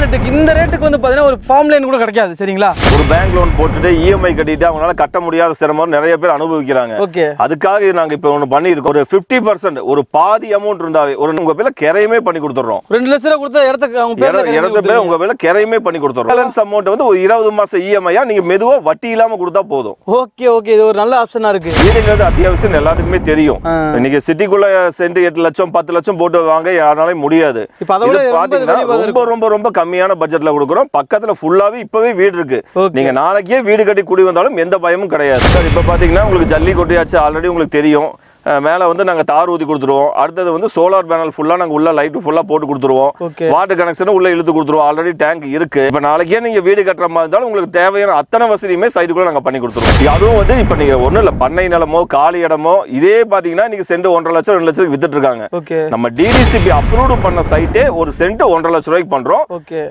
ரேட்டுக்கு இந்த ரேட்டுக்கு வந்து பாத்தீங்கன்னா ஒரு ஃபார்ம் லைன் கூட கிடைக்காது சரிங்களா. ஒரு பேங்க் லோன் போட்டுட்டு இஎம்ஐ கட்டிட்டு அவங்களால கட்ட முடியாத சிரமம் நிறைய பேர் அனுபவிக்கிறாங்க. ஓகே, அதுக்காக நாங்க இப்ப ஒண்ணு பண்ணிருக்கோம். ஒரு 50% ஒரு பாதி அமௌண்ட் இருந்தாவே ஒரு உங்க பேர்ல கிரையமே பண்ணி கொடுத்துறோம். 2 லட்சம் ரூபாய் கொடுத்தா இடத்துக்கு அவங்க பேர்ல உங்க பேர்ல கிரையமே பண்ணி கொடுத்துறோம். பேலன்ஸ் அமௌண்ட் வந்து ஒரு 20 மாசம் இஎம்ஐயா நீங்க மெதுவா வட்டி இல்லாம கொடுத்தா போதும். ஓகே ஓகே, இது ஒரு நல்ல ஆப்ஷனா இருக்கு. வீடுங்கிறது அத்தியாவசியம் எல்லாத்துக்குமே தெரியும். இன்னைக்கு சிட்டிக்குள்ள சென்ட் 8 லட்சம் 10 லட்சம் போட்டு வாங்க யாராலையும் முடியாது. இப்ப அதோட ரொம்ப ரொம்ப ரொம்ப கம்மியான பட்ஜெட்ல கொடுக்குறோம். பக்கத்துல ஃபுல்லாவே இப்பவே வீடு இருக்கு. நீங்க நாளைக்கே வீடு கட்டி குடி வந்தாலும் எந்த பயமும் கிடையாது சார். இப்ப பாத்தீங்கன்னா உங்களுக்கு ஜல்லி கொட்டியாச்சு ஆல்ரெடி உங்களுக்கு தெரியும். மேல வந்து நாங்க தார் ஊத்தி கொடுத்துருவோம். அடுத்தது வந்து சோலார் பேனல் ஃபுல்லா நாங்க உள்ள லைட் ஃபுல்லா போட்டு கொடுத்துருவோம். வாட்டர் கனெக்ஷன் உள்ள இழுத்து கொடுத்துருவோம். ஆல்ரெடி டேங்க் இருக்கு. இப்ப நாளைக்கே நீங்க வீடு கட்டுற மாதிரி இருந்தாலும் உங்களுக்கு தேவையான அத்தனை வசதியுமே சைட்டுக்குள்ள நாங்க பண்ணி கொடுத்துருவோம். அதுவும் வந்து இப்ப நீங்க ஒண்ணும் இல்ல பண்ணை நிலமோ காலி இடமோ இதே பாத்தீங்கன்னா நீங்க சென்ட் 1.5 லட்சம் 2 லட்சத்துக்கு வித்துட்டு இருக்காங்க. நம்ம டிடிசிபி அப்ரூவ் பண்ண சைட்டே ஒரு சென்ட் 1.5 லட்சம் ரூபாய்க்கு பண்றோம்.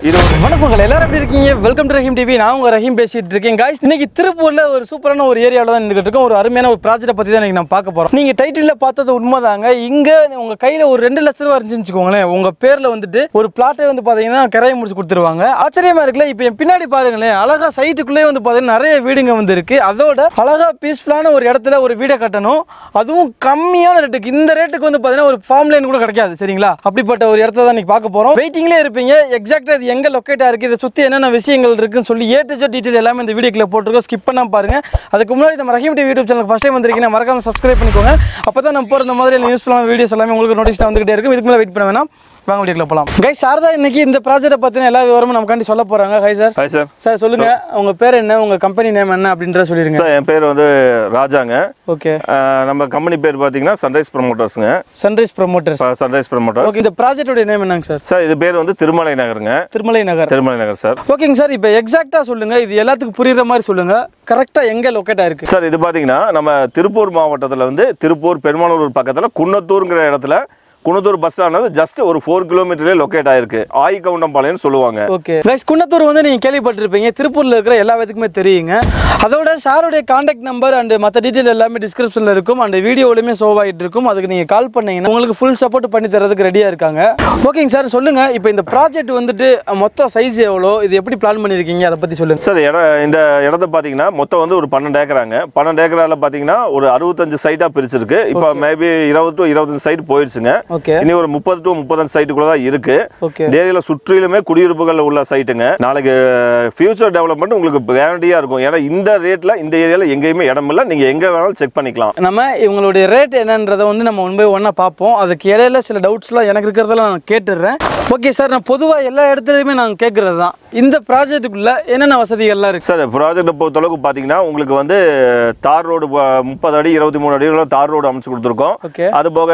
இது வணக்கம் எல்லாரும் எப்படி இருக்கீங்க? Welcome to Rahim TV. நான் உங்க ரஹீம் பேசிட்டு இருக்கேன். गाइस இன்னைக்கு திருப்பூர்ல ஒரு சூப்பரான ஒரு ஏரியால தான் நின்னுட்டு இருக்கோம். ஒரு அருமையான ஒரு ப்ராஜெக்ட் பத்தி தான் இன்னைக்கு நான் பார்க்க போறோம். நீங்க டைட்டில்ல பார்த்தது உண்மைதாங்க. இங்க உங்க கையில ஒரு 2 லட்சம் ரூபாய் இருந்துச்சுன்னு வச்சுக்கோங்களேன், உங்க பேர்ல வந்துட்டு ஒரு பிளாட்டை வந்து பாத்தீங்கன்னா கிரையை முடிச்சு கொடுத்துருவாங்க. ஆச்சரியமா இருக்குல்ல. இப்போ என் பின்னாடி பாருங்களேன், அழகா சைட்டுக்குள்ளே வந்து பாத்தீங்கன்னா நிறைய வீடுங்க வந்து இருக்கு. அதோட அழகா பீஸ்ஃபுல்லான ஒரு இடத்துல ஒரு வீடை கட்டணும், அதுவும் கம்மியான ரேட்டுக்கு. இந்த ரேட்டுக்கு வந்து பாத்தீங்கன்னா ஒரு ஃபார்ம் லைன் கூட கிடைக்காது சரிங்களா. அப்படிப்பட்ட ஒரு இடத்த தான் இன்னைக்கு பார்க்க போறோம். வெயிட்டிங்லேயே இருப்பீங்க. எக்ஸாக்டா இது எங்க லொக்கேட்டா இருக்கு, இதை சுத்தி என்னென்ன விஷயங்கள் இருக்குன்னு சொல்லி ஏ டு ஜெட் டீடைல் எல்லாமே இந்த வீடியோக்குள்ள போட்டுருக்கோம். ஸ்கிப் பண்ணாம பாருங்க. அதுக்கு முன்னாடி நம்ம ரஹீம் டிவி யூடியூப் சேனலுக்கு ஃபர்ஸ்ட் டைம் வந்திருக்கீங்க, மறக்காம சப்ஸ்கிரைப் பண்ணிக்கோங்க. அப்பதான் நம்ம போற இந்த மாதிரி யூஸ்ஃபுல்லான வீடியோஸ் எல்லாமே உங்களுக்கு நோட்டிஃபிகேஷன் வந்துகிட்டே இருக்கும். இதுக்கு மேலே வெயிட் பண்ண வேணாம், வாங்க வீடியோக்குள்ள போலாம். गाइस சாரதா இன்னைக்கு இந்த ப்ராஜெக்ட்டை பத்தின எல்லா விவரமும் நமக்காண்டி சொல்ல போறாங்க. Hi sir. Hi sir. Sir சொல்லுங்க, உங்க பேர் என்ன, உங்க கம்பெனி நேம் என்ன அப்படின்றத சொல்லிருங்க. சார் என் பேர் வந்து ராஜாங்க. ஓகே. நம்ம கம்பெனி பேர் பாத்தீங்கன்னா சன்ரைஸ் ப்ரமோட்டர்ஸ்ங்க. Sunrise promoters. Sunrise promoters. Okay. இந்த ப்ராஜெக்ட்டோட நேம் என்னங்க சார்? சார் இது பேர் வந்து திருமலை நகருங்க. திருமலை நகர். திருமலை நகர் சார். ஓகேங்க சார். இப்போ எக்ஸாக்ட்டா சொல்லுங்க, இது எல்லாத்துக்கும் புரியுற மாதிரி சொல்லுங்க. கரெக்டா எங்க லொகேட் ஆயிருக்கு சார்? இது பாத்தீங்கன்னா நம்ம திருப்பூர் மாவட்டத்துல வந்து திருப்பூர் பெருமானூர் பக்கத்துல குன்னத்தூர்ங்கிற இடத்துல குன்னத்தூர் பஸ் ஸ்டாண்ட் ஜஸ்ட் ஒரு 4 கிலோமீட்டர்ல லொகேட் ஆயிருக்கு. ஆயிக்கவுண்டம்பாளையம் சொல்லுவாங்க. ஓகே गाइस, குன்னத்தூர் வந்து நீங்க கேள்விப்பட்டிருப்பீங்க, திருப்பூர்ல இருக்கிற எல்லா விதத்துக்குமே தெரியுங்க. அதோட சாரோட கான்டாக்ட் நம்பர் அண்ட் மற்ற டீடைல் எல்லாமே டிஸ்கிரிப்ஷன்ல இருக்கும் அண்ட் வீடியோலயுமே ஷோ ஆயிட்டு இருக்கும். அதுக்கு நீங்க கால் பண்ணீங்கன்னா உங்களுக்கு ஃபுல் சப்போர்ட் பண்ணி தரதுக்கு ரெடியா இருக்காங்க. ஓகேங்க சார், சொல்லுங்க இப்போ இந்த ப்ராஜெக்ட் வந்துட்டு மொத்த சைஸ் எவ்வளோ, இது எப்படி பிளான் பண்ணிருக்கீங்க, அதை பத்தி சொல்லுங்க சார். இந்த இடத்த பாத்தீங்கன்னா மொத்தம் வந்து ஒரு 12 ஏக்கராங்க. 12 ஏக்கரால பாத்தீங்கன்னா ஒரு 65 சைட்டா பிரிச்சிருக்கு. இப்போ மேபி 20 to 25 சைட் போயிடுச்சுங்க. இனி ஒரு 30 to 35 சைட்டுக்குள்ள தான் இருக்கு. ஏரியால சுற்றிலுமே குடியிருப்புகள் உள்ள சைட்டுங்க. நாளைக்கு ஃபியூச்சர் டெவலப்மெண்ட் உங்களுக்கு கேரண்டியா இருக்கும். ஏன்னா இந்த ரேட்ல இந்த ஏரியால எங்கேயுமே இடம் இல்ல, நீங்க எங்க வேணாலும் செக் பண்ணிக்கலாம். நம்ம இவங்களுடைய ரேட் என்னன்றதை வந்து நம்ம ஒன் பை ஒன்னா பார்ப்போம். அதுக்கு இடையில சில டவுட்ஸ்லாம் எனக்கு இருக்கிறதெல்லாம் நான் கேட்டுடுறேன். ஓகே சார், நான் பொதுவாக எல்லா இடத்துலையுமே நாங்கள் கேட்கறது தான், இந்த ப்ராஜெக்ட்டுக்குள்ள என்னென்ன வசதிகள்லாம் இருக்கு சார்? ப்ராஜெக்டை பொறுத்தளவுக்கு பார்த்தீங்கன்னா உங்களுக்கு வந்து தார் ரோடு 30 அடி 23 அடி தார் ரோடு அமைச்சு கொடுத்துருக்கோம். அது போக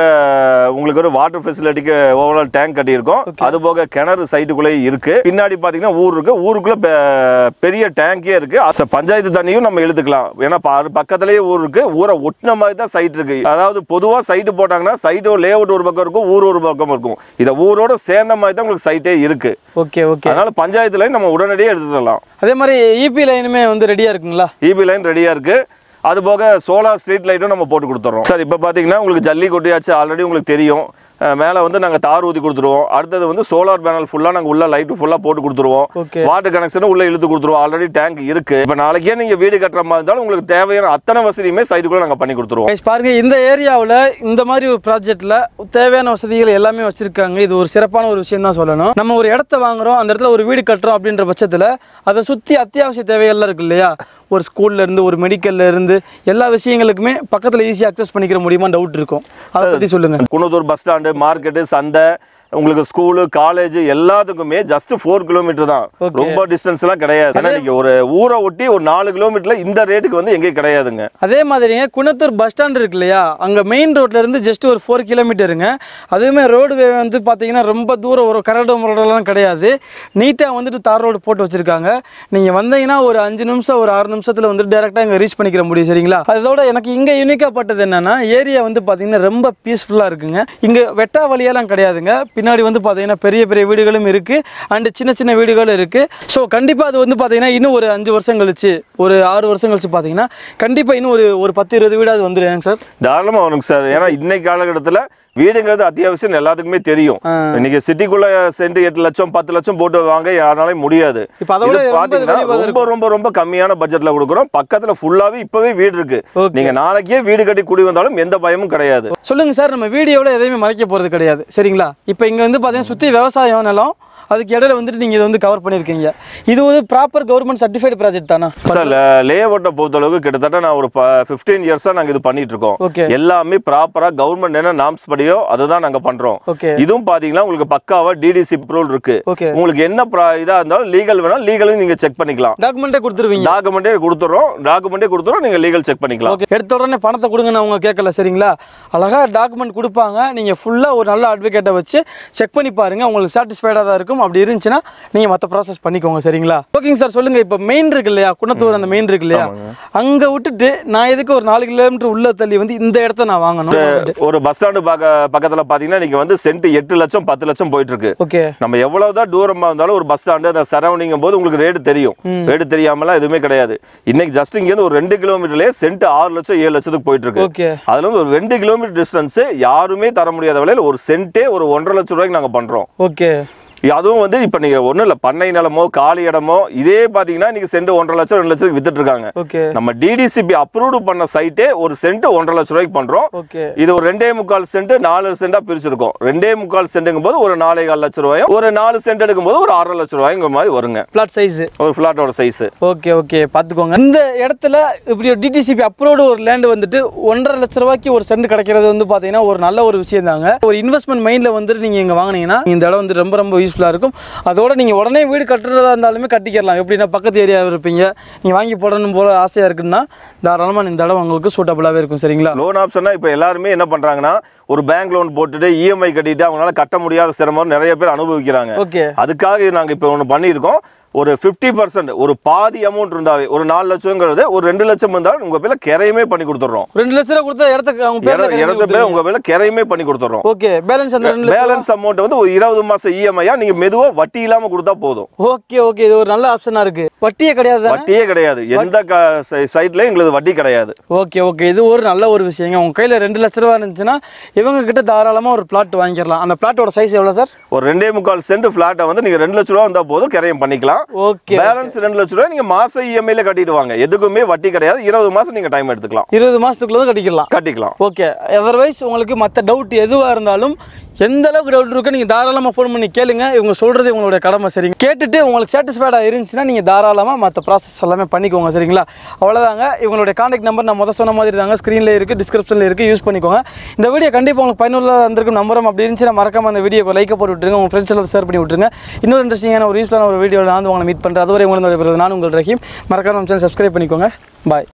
உங்களுக்கு ஒரு வாட்டர் ஃபெசிலிட்டிக்கு ஓவரால் டேங்க் கட்டியிருக்கோம். அது போக கிணறு சைட்டுக்குள்ளே இருக்கு. பின்னாடி பார்த்தீங்கன்னா ஊர் இருக்கு. ஊருக்குள்ள பெரிய டேங்கே இருக்கு. பஞ்சாயத்து தண்ணியும் நம்ம இழுத்துக்கலாம். ஏன்னா பக்கத்துலேயே ஊர் இருக்கு. ஊரை ஒட்டின மாதிரி தான் சைட் இருக்கு. அதாவது பொதுவாக சைட்டு போட்டாங்கன்னா சைட்டோ லே அவுட் ஒரு பக்கம் இருக்கும், ஊர் ஒரு பக்கம் இருக்கும். இதை ஊரோட சேர்ந்த மாதிரி தான் உங்களுக்கு சைட்டே இருக்கு. Okay okay. அதனால பஞ்சாயத்து லைன் நம்ம உடனடியாக எடுத்துக்கலாம். அதே மாதிரி இபி லைனுமே வந்து ரெடியா இருக்குங்களா? இபி லைன் ரெடியா இருக்கு. அது போக சோலார் ஸ்ட்ரீட் லைட்டும் நம்ம போட்டு கொடுத்துறோம் சார். இப்போ பார்த்தீங்கன்னா உங்களுக்கு ஜல்லி கொட்டியாச்சு ஆல்ரெடி உங்களுக்கு தெரியும். மேலே வந்து நாங்கள் தார் ஊற்றி கொடுத்துருவோம். அடுத்தது வந்து சோலார் பேனல் ஃபுல்லாக நாங்கள் உள்ள லைட்டு ஃபுல்லாக போட்டு கொடுத்துருவோம். வாட்டர் கனெக்ஷன் உள்ள இழுத்து கொடுத்துருவோம். ஆல்ரெடி டேங்க் இருக்கு. இப்போ நாளைக்கே நீங்கள் வீடு கட்டுற மாதிரி இருந்தாலும் உங்களுக்கு தேவையான அத்தனை வசதியுமே சைட்டுக்குள்ள நாங்கள் பண்ணி கொடுத்துருவோம். பாருங்க, இந்த ஏரியாவில் இந்த மாதிரி ஒரு ப்ராஜெக்ட்ல தேவையான வசதிகள் எல்லாமே வச்சிருக்காங்க. இது ஒரு சிறப்பான ஒரு விஷயம் தான் சொல்லணும். நம்ம ஒரு இடத்த வாங்குறோம், அந்த இடத்துல ஒரு வீடு கட்டுறோம் அப்படின்ற பட்சத்தில் அதை சுற்றி அத்தியாவசிய தேவைகள்லாம் இருக்கு இல்லையா? ஒரு ஸ்கூல்ல இருந்து ஒரு மெடிக்கல்ல இருந்து எல்லா விஷயங்களுக்குமே பக்கத்துல ஈஸியா அக்சஸ் பண்ணிக்கிற முடியுமா டவுட் இருக்கும். அதை பத்தி சொல்லுங்க. குன்னத்தூர் பஸ் ஸ்டாண்டு, மார்க்கெட்டு, சந்தை, உங்களுக்கு ஸ்கூலு, காலேஜ் எல்லாத்துக்குமே ஜஸ்ட் 4 கிலோமீட்டர் தான். ரொம்ப டிஸ்டன்ஸ் எல்லாம் கிடையாது. ஏன்னா நீங்க ஒரு ஊரை ஒட்டி ஒரு 4 கிலோமீட்டர்ல இந்த ரேட்டுக்கு வந்து எங்கேயும் கிடையாதுங்க. அதே மாதிரிங்க குன்னத்தூர் பஸ் ஸ்டாண்ட் இருக்கு இல்லையா, அங்க மெயின் ரோட்ல இருந்து ஜஸ்ட் ஒரு 4 கிலோமீட்டருங்க. அதுவுமே ரோடு வந்து பாத்தீங்கன்னா ரொம்ப தூரம் ஒரு கரடு முரடெல்லாம் கிடையாது. நீட்டா வந்துட்டு தார் ரோடு போட்டு வச்சிருக்காங்க. நீங்க வந்தீங்கன்னா ஒரு 5 நிமிஷம் ஒரு 6 நிமிஷத்துல வந்துட்டு டைரக்டா இங்க ரீச் பண்ணிக்கிற முடியும் சரிங்களா. அதோட எனக்கு இங்க யூனிக்கா பட்டது என்னன்னா, ஏரியா வந்து பாத்தீங்கன்னா ரொம்ப பீஸ்ஃபுல்லா இருக்குங்க. இங்க வெட்டா வழியெல்லாம் கிடையாதுங்க. பின்னாடி வந்து பாத்தீங்கன்னா பெரிய பெரிய வீடுகளும் இருக்கு அண்ட் சின்ன சின்ன வீடுகளும் இருக்கு. ஸோ கண்டிப்பா அது வந்து பாத்தீங்கன்னா இன்னும் ஒரு 5 வருஷம் கழிச்சு, ஒரு 6 வருஷம் கழிச்சு பாத்தீங்கன்னா கண்டிப்பா இன்னும் ஒரு 10-20 வீடு அது வந்துருங்க சார். தாராளமா வரும் சார். ஏன்னா இன்னைக்கு காலகட்டத்தில் வீடுங்கிறது அத்தியாவசியம் எல்லாத்துக்குமே தெரியும். இன்னைக்கு சிட்டிக்குள்ள சென்ட் 8 லட்சம் 10 லட்சம் போட்டு வாங்க யாராலே முடியாது. பாத்தீங்கன்னா ரொம்ப ரொம்ப ரொம்ப கம்மியான பட்ஜெட்ல கொடுக்குறோம். பக்கத்துல ஃபுல்லாவே இப்பவே வீடு இருக்கு. நீங்க நாளைக்கே வீடு கட்டி குடி வந்தாலும் எந்த பயமும் கிடையாது. சொல்லுங்க சார், நம்ம வீடியோல எதையுமே மறைக்க போறது கிடையாது சரிங்களா? இப்போ இங்க வந்து பாத்தீங்கன்னா சுத்தி விவசாயம் நிலம், அதுக்கு இடையில வந்துட்டு நீங்க இதை வந்து கவர் பண்ணிருக்கீங்க. இது ஒரு ப்ராப்பர் கவர்மெண்ட் சர்டிஃபைட் ப்ராஜெக்ட் தானா சார்? லே அவுட்டை பொறுத்த அளவுக்கு கிட்டத்தட்ட நான் ஒரு 15 இயர்ஸா நாங்க இது பண்ணிட்டு இருக்கோம். எல்லாமே ப்ராப்பரா கவர்மெண்ட் என்ன நாம்ஸ் படியோ அதுதான் நாங்க பண்றோம். இதுவும் பாத்தீங்கன்னா உங்களுக்கு பக்காவா டிடிசி அப்ரூவல் இருக்கு. உங்களுக்கு என்ன இதா இருந்தாலும் லீகல் வேணா லீகலும் நீங்க செக் பண்ணிக்கலாம். டாக்குமெண்டே கொடுத்துருவீங்க? டாக்குமெண்டே கொடுத்துறோம், நீங்க லீகல் செக் பண்ணிக்கலாம். எடுத்த உடனே பணத்தை கொடுங்கன்னு அவங்க கேட்கல சரிங்களா? அழகா டாக்குமெண்ட் கொடுப்பாங்க. நீங்க ஃபுல்லா ஒரு நல்ல அட்வொகேட்டை வச்சு செக் பண்ணி பாருங்க, உங்களுக்கு சாட்டிஸ்ஃபைடா தான் இருக்கும். அப்படி இருந்துச்சுன்னா நீங்க மத்த ப்ராசஸ் பண்ணிக்கோங்க சரிங்களா? ஓகேங்க சார். சொல்லுங்க, இப்போ மெயின் இருக்கு இல்லையா, குணத்தூர் அந்த மெயின் இருக்கு இல்லையா, அங்க விட்டுட்டு நான் எதுக்கு ஒரு 4 கிலோமீட்டர் உள்ள தள்ளி வந்து இந்த இடத்த நான் வாங்கணும்? ஒரு பஸ் ஸ்டாண்டு பக்கத்துல பாத்தீங்கன்னா நீங்க வந்து சென்ட் 8 லட்சம் 10 லட்சம் போயிட்டு இருக்கு. நம்ம எவ்வளவுதான் தூரமா இருந்தாலும் ஒரு பஸ் ஸ்டாண்டு அந்த சரௌண்டிங் போது உங்களுக்கு ரேட் தெரியும். ரேட் தெரியாமலாம் எதுவுமே கிடையாது. இன்னைக்கு ஜஸ்ட் இங்க இருந்து ஒரு 2 கிலோமீட்டர்லயே சென்ட் 6 லட்சம் 7 லட்சத்துக்கு போயிட்டு இருக்கு. அதுல வந்து ஒரு 2 கிலோமீட்டர் டிஸ்டன்ஸ் யாருமே தர முடியாத விலையில ஒரு சென்ட்டே ஒரு 1.5 லட்சம் ரூபாய்க்கு நாங்க பண்றோம். அதுவும் வந்து இப்ப நீங்க ஒண்ணும் இல்ல, பண்ணை நிலமோ காலி இடமோ இதே பாத்தீங்கன்னா நீங்க சென்ட் 1.5 லட்சம் 2 லட்சத்துக்கு வித்துட்டு இருக்காங்க. நம்ம டிடிசிபி அப்ரூவ் பண்ண சைட்டே ஒரு சென்ட் 1.5 லட்சம் ரூபாய்க்கு பண்றோம். இது ஒரு 2.25 சென்ட் 4 சென்டா பிரிச்சிருக்கோம். 2.25 சென்ட்ங்கும் போது ஒரு 4.25 லட்சம் ரூபாயும், ஒரு 4 சென்ட் எடுக்கும் போது ஒரு 6.5 லட்சம் ரூபாய்ங்க மாதிரி வருங்க. பிளாட் சைஸ், ஒரு பிளாட்டோட சைஸ். ஓகே பாத்துக்கோங்க. இந்த இடத்துல இப்படி டிடிசிபி அப்ரூவ்டு ஒரு லேண்ட் வந்துட்டு 1.5 லட்சம் ரூபாய்க்கு ஒரு சென்ட் கிடைக்கிறது வந்து பாத்தீங்கன்னா ஒரு நல்ல ஒரு விஷயம் தாங்க. ஒரு இன்வெஸ்ட்மெண்ட் மைண்ட்ல வந்துட்டு நீங்க இங்க வாங்குனீங்கன்னா இந்த இடம் வந்து ரொம்ப யூஸ்ஃபுல்லா இருக்கும். அதோட நீங்க உடனே வீடு கட்டுறதா இருந்தாலுமே கட்டிக்கலாம். எப்படின்னா பக்கத்து ஏரியாவில் இருப்பீங்க, நீங்க வாங்கி போடணும் போல ஆசையா இருக்குன்னா தாராளமா இந்த இடம் உங்களுக்கு சூட்டபிளாவே இருக்கும் சரிங்களா? லோன் ஆப்ஷன்னா இப்போ எல்லாருமே என்ன பண்றாங்கன்னா ஒரு பேங்க் லோன் போட்டுட்டு இஎம்ஐ கட்டிட்டு அவங்களால கட்ட முடியாத சிரமம் நிறைய பேர் அனுபவிக்கிறாங்க. அதுக்காக நாங்க இப்போ ஒன்று பண்ணியிருக்கோம். ஒரு 50% ஒரு பாதி அமௌண்ட் இருந்தாவே ஒரு 4 லட்சம்ங்கிறது ஒரு 2 லட்சம் இருந்தாலும் உங்க பேர்ல கிரையமே பண்ணி கொடுத்துறோம். 2 லட்சம் ரூபாய் கொடுத்தா இடத்துக்கு உங்க பேர்ல கிரையமே பண்ணி கொடுத்துறோம். பேலன்ஸ் அமௌண்ட் வந்து ஒரு 20 மாசம் இஎம்ஐயா நீங்க மெதுவா வட்டி இல்லாம கொடுத்தா போதும். ஓகே இது ஒரு நல்ல ஆப்ஷனா இருக்கு. வட்டியே கிடையாது. எந்த சைட்லயும் எங்களுக்கு வட்டி கிடையாது. ஓகே இது ஒரு நல்ல ஒரு விஷயங்க. உங்க கையில 2 லட்சம் ரூபாய் இருந்துச்சுன்னா இவங்க கிட்ட தாராளமா ஒரு பிளாட் வாங்கிடலாம். அந்த பிளாட்டோட சைஸ் எவ்வளவு சார்? ஒரு 2.25 சென்ட் பிளாட்டை வந்து நீங்க 2 லட்சம் ரூபாய் வந்தா போதும் கிரையம் பண்ணிக்கலாம். பேலன்ஸ் 2 லட்சம் ரூபாய் நீங்க மாசம் இஎம்ஐல கட்டிடுவாங்க. எதுக்குமே வட்டி கிடையாது. 20 மாசம் நீங்க டைம் எடுத்துக்கலாம். 20 மாசத்துக்குள்ள கட்டிக்கலாம். ஓகே. அதர்வைஸ் உங்களுக்கு மத்த டவுட் எதுவா இருந்தாலும் எந்த அளவுக்கு டவுட் இருக்கு நீங்க தாராளமா ஃபோன் பண்ணி கேளுங்க. இவங்க சொல்றது உங்களுடைய கடமை சரிங்க. கேட்டுட்டு உங்களுக்கு சாட்டிஸ்ஃபைடா இருந்துச்சுன்னா நீங்க தாராளமா மத்த ப்ராசஸ் எல்லாமே பண்ணிக்கோங்க சரிங்களா? அவ்வளவுதாங்க. இவங்களுடைய கான்டாக்ட் நம்பர் நான் முதல்ல சொன்ன மாதிரி தாங்க, ஸ்கிரீன்ல இருக்கு, டிஸ்கிரிப்ஷன்ல இருக்கு, யூஸ் பண்ணிக்கோங்க. இந்த வீடியோ கண்டிப்பா உங்களுக்கு பயனுள்ளதா இருந்திருக்கும் நம்புறோம். அப்படி இருந்துச்சுன்னா மறக்காம அந்த வீடியோக்கு லைக் போட்டு விட்டுருங்க, உங்க ஃப்ரெண்ட்ஸ் எல்லாம் ஷேர் பண்ணி விட்டுருங்க. இன்னொரு இன்ட்ரெஸ்டிங்கான ஒரு யூஸ்ஃபுல்லான ஒரு வீடியோவில் நான் உங்களை மீட் பண்றேன். அதுவரை உங்களை நான் உங்கள் ரஹீம். மறக்காம நம்ம சேனல் சப்ஸ்கிரைப் பண்ணிக்கோங்க. பாய்.